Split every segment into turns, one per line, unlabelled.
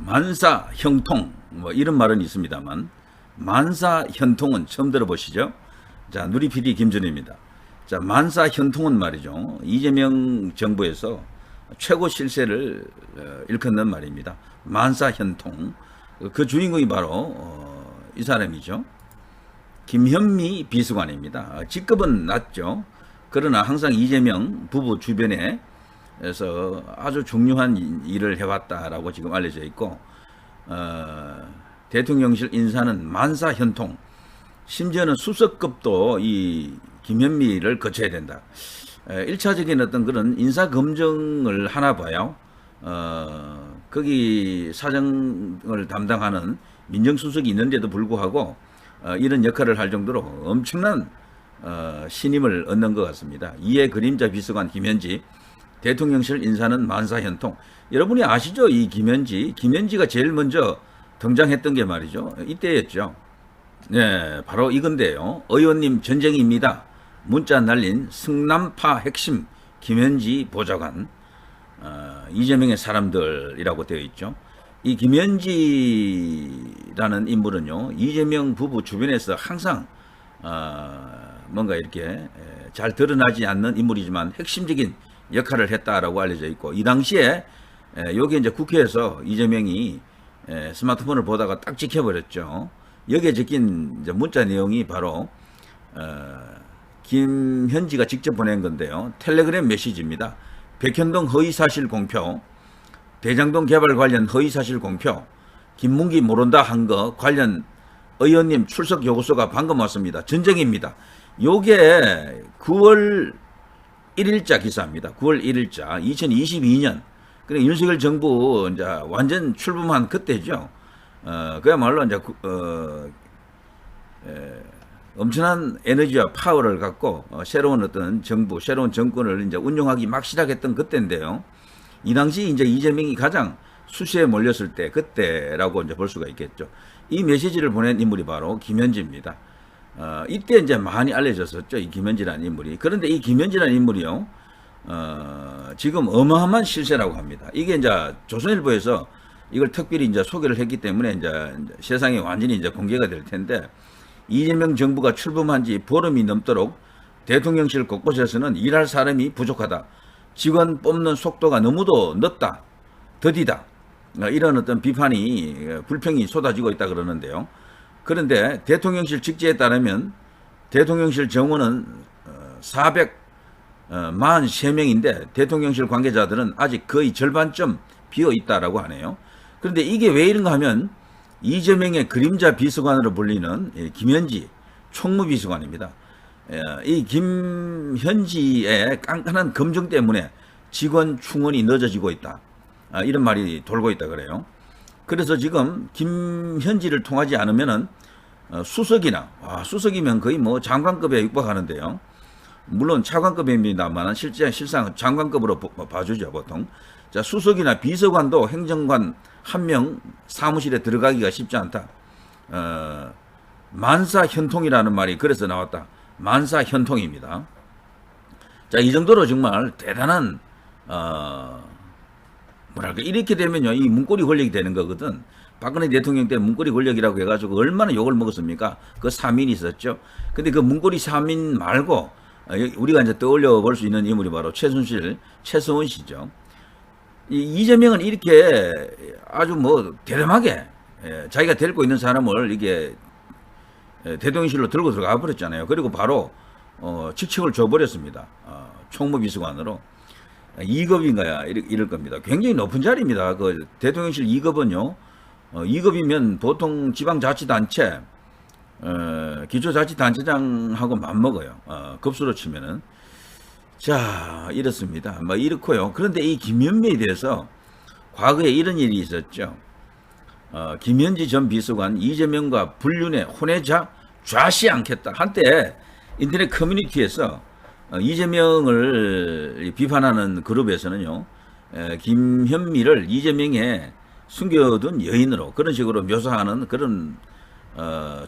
만사형통 뭐 이런 말은 있습니다만 만사현통은 처음 들어보시죠? 자, 누리PD 김준입니다. 자, 만사현통은 말이죠. 이재명 정부에서 최고 실세를 일컫는 말입니다. 만사현통. 그 주인공이 바로 이 사람이죠. 김현미 비서관입니다. 직급은 낮죠. 그러나 항상 이재명 부부 주변에 에서 아주 중요한 일을 해왔다라고 지금 알려져 있고, 대통령실 인사는 만사현통, 심지어는 수석급도 이 김현미를 거쳐야 된다. 1차적인 어떤 그런 인사검증을 하나 봐요. 거기 사정을 담당하는 민정수석이 있는데도 불구하고 이런 역할을 할 정도로 엄청난 신임을 얻는 것 같습니다. 이해 그림자 비서관 김현지, 대통령실 인사는 만사현통. 여러분이 아시죠? 이 김현지가 제일 먼저 등장했던 게 말이죠. 이때였죠. 네, 바로 이건데요. 의원님 전쟁입니다. 문자 날린 승남파 핵심 김현지 보좌관, 이재명의 사람들이라고 되어 있죠. 이 김현지라는 인물은요, 이재명 부부 주변에서 항상 뭔가 이렇게 잘 드러나지 않는 인물이지만 핵심적인 역할을 했다라고 알려져 있고, 이 당시에 여기 이제 국회에서 이재명이 스마트폰을 보다가 딱 찍혀버렸죠. 여기에 적힌 이제 문자 내용이 바로 김현지가 직접 보낸 건데요. 텔레그램 메시지입니다. 백현동 허위사실 공표, 대장동 개발 관련 허위사실 공표, 김문기 모른다 한 거 관련 의원님 출석 요구서가 방금 왔습니다. 전쟁입니다. 요게 9월 1일자 기사입니다. 9월 1일자 2022년. 그러니까 윤석열 정부 이제 완전 출범한 그때죠. 그야말로 이제 엄청난 에너지와 파워를 갖고 새로운 어떤 정부, 새로운 정권을 이제 운영하기 막 시작했던 그때인데요. 이 당시 이제 이재명이 가장 수시에 몰렸을 때 그때라고 이제 볼 수가 있겠죠. 이 메시지를 보낸 인물이 바로 김현지입니다. 이때 이제 많이 알려졌었죠. 이 김현지라는 인물이. 그런데 이 김현지라는 인물이요, 지금 어마어마한 실세라고 합니다. 이게 이제 조선일보에서 이걸 특별히 이제 소개를 했기 때문에 이제 세상에 완전히 이제 공개가 될 텐데, 이재명 정부가 출범한 지 보름이 넘도록 대통령실 곳곳에서는 일할 사람이 부족하다. 직원 뽑는 속도가 너무도 늦다. 더디다. 이런 어떤 비판이, 불평이 쏟아지고 있다 그러는데요. 그런데 대통령실 직제에 따르면 대통령실 정원은 443명인데 대통령실 관계자들은 아직 거의 절반쯤 비어 있다라고 하네요. 그런데 이게 왜 이런가 하면 이재명의 그림자 비서관으로 불리는 김현지 총무비서관입니다. 이 김현지의 깐깐한 검증 때문에 직원 충원이 늦어지고 있다. 이런 말이 돌고 있다 그래요. 그래서 지금 김현지를 통하지 않으면은 수석이나, 수석이면 거의 뭐 장관급에 육박하는데요. 물론 차관급입니다만 실상 장관급으로 봐주죠 보통. 자, 수석이나 비서관도 행정관 한 명 사무실에 들어가기가 쉽지 않다. 만사현통이라는 말이 그래서 나왔다. 만사현통입니다. 자, 이 정도로 정말 대단한 뭐랄까, 이렇게 되면요, 이 문고리 권력이 되는 거거든. 박근혜 대통령 때 문고리 권력이라고 해가지고 얼마나 욕을 먹었습니까? 그 3인이 있었죠. 근데 그 문고리 3인 말고 우리가 이제 떠올려 볼 수 있는 인물이 바로 최서원 씨죠. 이재명은 이렇게 아주 뭐 대담하게 자기가 데리고 있는 사람을 이게 대통령실로 들고 들어가 버렸잖아요. 그리고 바로 직책을 줘버렸습니다. 총무비서관으로. 2급인가야 이럴 겁니다. 굉장히 높은 자리입니다. 그 대통령실 2급은요. 2급이면 보통 지방자치단체, 기초자치단체장하고 맞먹어요. 급수로 치면은. 자, 이렇습니다. 뭐 이렇고요. 그런데 이 김현미에 대해서 과거에 이런 일이 있었죠. 김현지 전 비서관 이재명과 불륜에 혼외자 좌시 않겠다. 한때 인터넷 커뮤니티에서 이재명을 비판하는 그룹에서는요, 김현미를 이재명의 숨겨둔 여인으로 그런 식으로 묘사하는 그런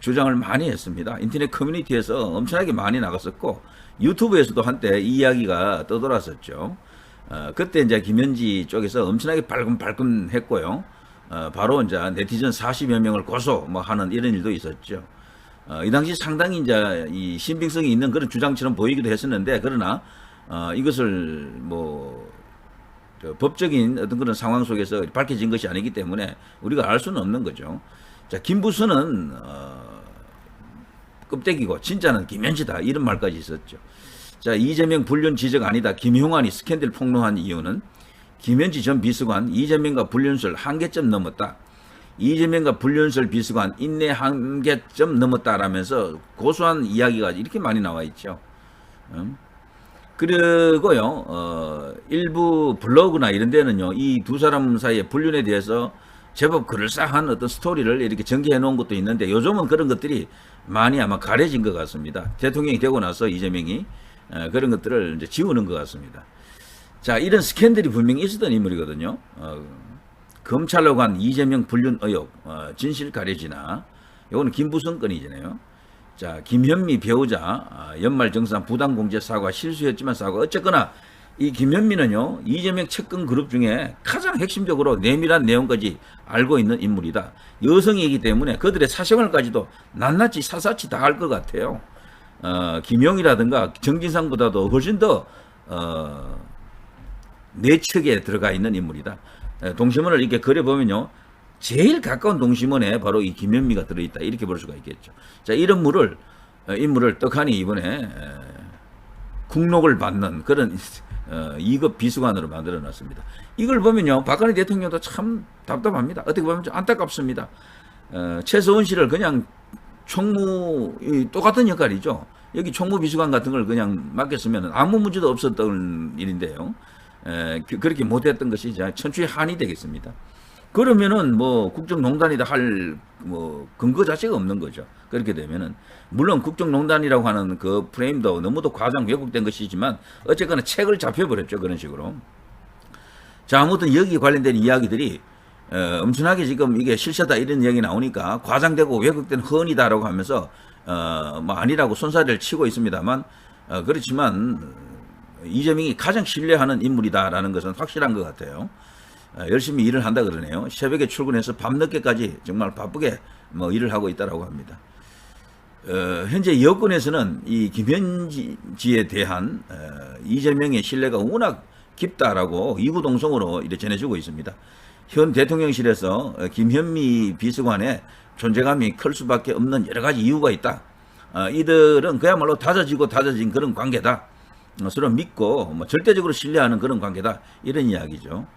주장을 많이 했습니다. 인터넷 커뮤니티에서 엄청나게 많이 나갔었고 유튜브에서도 한때 이 이야기가 떠돌았었죠. 그때 이제 김현지 쪽에서 엄청나게 발끈했고요. 바로 이제 네티즌 40여 명을 고소 뭐 하는 이런 일도 있었죠. 이 당시 상당히 이제 이 신빙성이 있는 그런 주장처럼 보이기도 했었는데, 그러나 이것을 뭐 법적인 어떤 그런 상황 속에서 밝혀진 것이 아니기 때문에 우리가 알 수는 없는 거죠. 자, 김부수는 껍데기고 진짜는 김현지다, 이런 말까지 있었죠. 자, 이재명 불륜 지적 아니다, 김용환이 스캔들 폭로한 이유는 김현지 전 비서관 이재명과 불륜설 한계점 넘었다, 이재명과 불륜설 비서관 인내 한계점 넘었다라면서 고소한 이야기가 이렇게 많이 나와 있죠. 그리고요, 일부 블로그나 이런 데는요, 이 두 사람 사이의 불륜에 대해서 제법 그럴싸한 어떤 스토리를 이렇게 전개해 놓은 것도 있는데, 요즘은 그런 것들이 많이 아마 가려진 것 같습니다. 대통령이 되고 나서 이재명이 그런 것들을 이제 지우는 것 같습니다. 자, 이런 스캔들이 분명히 있었던 인물이거든요. 검찰로 간 이재명 불륜 의혹, 진실 가려지나, 요거는 김부성 건이잖아요. 자, 김현미 배우자 연말 정산 부당 공제 사과 실수였지만 사과. 어쨌거나 이 김현미는요, 이재명 측근 그룹 중에 가장 핵심적으로 내밀한 내용까지 알고 있는 인물이다. 여성이기 때문에 그들의 사생활까지도 낱낱이 사사치 다 알 것 같아요. 김용이라든가 정진상보다도 훨씬 더 내측에 들어가 있는 인물이다. 동심원을 이렇게 그려보면요, 제일 가까운 동심원에 바로 이 김현미가 들어있다, 이렇게 볼 수가 있겠죠. 자, 이런 인물을 떡하니 이번에 국록을 받는 그런 2급 비서관으로 만들어놨습니다. 이걸 보면요, 박근혜 대통령도 참 답답합니다. 어떻게 보면 좀 안타깝습니다. 최서원 씨를 그냥 똑같은 역할이죠. 여기 총무비서관 같은 걸 그냥 맡겼으면 아무 문제도 없었던 일인데요. 그렇게 못했던 것이 이제 천추의 한이 되겠습니다. 그러면은 뭐 국정농단이다 할 뭐 근거 자체가 없는 거죠. 그렇게 되면은 물론 국정농단이라고 하는 그 프레임도 너무도 과장 왜곡된 것이지만 어쨌거나 책을 잡혀버렸죠, 그런 식으로. 자, 아무튼 여기 관련된 이야기들이 엄청나게 지금 이게 실세다 이런 이야기 나오니까 과장되고 왜곡된 허언이다라고 하면서 뭐 아니라고 손사래를 치고 있습니다만, 그렇지만 이재명이 가장 신뢰하는 인물이다라는 것은 확실한 것 같아요. 열심히 일을 한다 그러네요. 새벽에 출근해서 밤늦게까지 정말 바쁘게 뭐 일을 하고 있다라고 합니다. 현재 여권에서는 이 김현지에 대한 이재명의 신뢰가 워낙 깊다라고 이구동성으로 이렇게 전해주고 있습니다. 현 대통령실에서 김현미 비서관의 존재감이 클 수밖에 없는 여러 가지 이유가 있다. 이들은 그야말로 다져진 그런 관계다. 서로 믿고 뭐 절대적으로 신뢰하는 그런 관계다, 이런 이야기죠.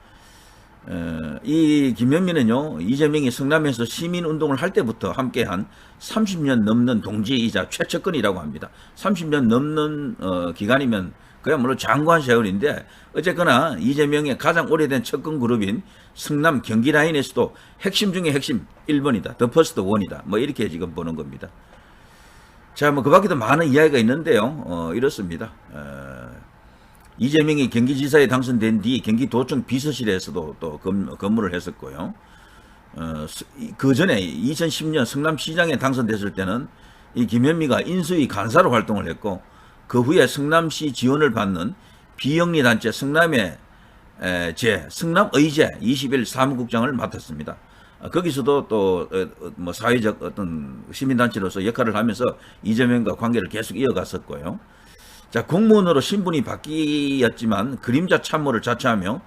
이 김현미는요, 이재명이 성남에서 시민운동을 할 때부터 함께한 30년 넘는 동지이자 최측근이라고 합니다. 30년 넘는 기간이면 그야말로 장구한 세월인데, 어쨌거나 이재명의 가장 오래된 측근 그룹인 성남 경기 라인에서도 핵심 중에 핵심 1번이다. 더 퍼스트 원이다. 뭐 이렇게 지금 보는 겁니다. 자, 뭐 그 밖에도 많은 이야기가 있는데요. 이렇습니다. 이재명이 경기지사에 당선된 뒤 경기도청 비서실에서도 또 근무를 했었고요. 그 전에 2010년 성남시장에 당선됐을 때는 이 김현미가 인수위 간사로 활동을 했고, 그 후에 성남시 지원을 받는 비영리 단체 성남의제 21 사무국장을 맡았습니다. 거기서도 또 뭐 사회적 어떤 시민단체로서 역할을 하면서 이재명과 관계를 계속 이어갔었고요. 자, 공무원으로 신분이 바뀌었지만 그림자 참모를 자처하며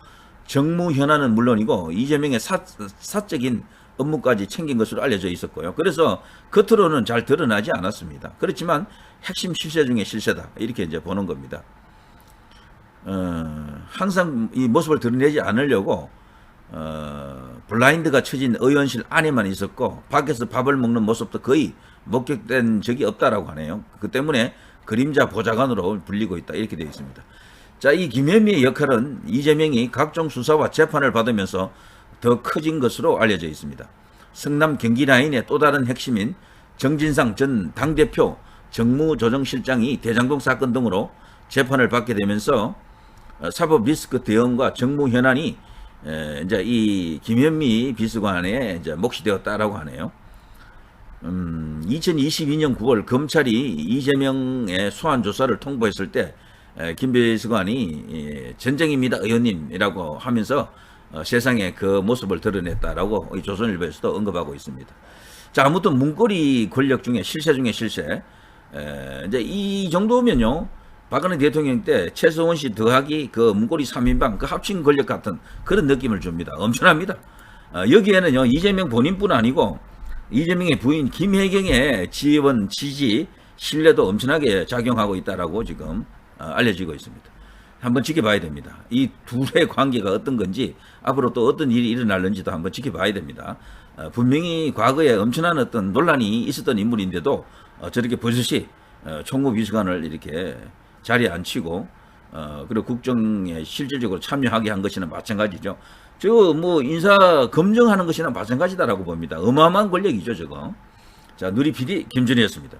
정무 현안은 물론이고 이재명의 사적인 업무까지 챙긴 것으로 알려져 있었고요. 그래서 겉으로는 잘 드러나지 않았습니다. 그렇지만 핵심 실세 중에 실세다, 이렇게 이제 보는 겁니다. 항상 이 모습을 드러내지 않으려고 블라인드가 쳐진 의원실 안에만 있었고 밖에서 밥을 먹는 모습도 거의 목격된 적이 없다라고 하네요. 그 때문에 그림자 보좌관으로 불리고 있다, 이렇게 되어 있습니다. 자, 이 김현미의 역할은 이재명이 각종 수사와 재판을 받으면서 더 커진 것으로 알려져 있습니다. 성남 경기 라인의 또 다른 핵심인 정진상 전 당대표 정무조정실장이 대장동 사건 등으로 재판을 받게 되면서 사법 리스크 대응과 정무 현안이 이제 이 김현미 비서관에 이제 몫이 되었다라고 하네요. 2022년 9월 검찰이 이재명의 소환 조사를 통보했을 때 김 비서관이 전쟁입니다 의원님이라고 하면서 세상에 그 모습을 드러냈다라고 이 조선일보에서도 언급하고 있습니다. 자, 아무튼 문고리 권력 중에 실세 중에 실세. 이제 이 정도면요, 박근혜 대통령 때 최서원 씨 더하기 그 문고리 3인방 그 합친 권력 같은 그런 느낌을 줍니다. 엄청납니다. 여기에는요, 이재명 본인뿐 아니고 이재명의 부인 김혜경의 지원, 지지, 신뢰도 엄청나게 작용하고 있다라고 지금 알려지고 있습니다. 한번 지켜봐야 됩니다. 이 둘의 관계가 어떤 건지, 앞으로 또 어떤 일이 일어날는지도 한번 지켜봐야 됩니다. 분명히 과거에 엄청난 어떤 논란이 있었던 인물인데도 저렇게 버젓이 총무비서관을 이렇게 자리에 앉히고 그리고 국정에 실질적으로 참여하게 한 것이나 마찬가지죠. 저거 뭐 인사 검증하는 것이나 마찬가지다라고 봅니다. 어마어마한 권력이죠, 저거. 자, 누리 PD 김준희였습니다.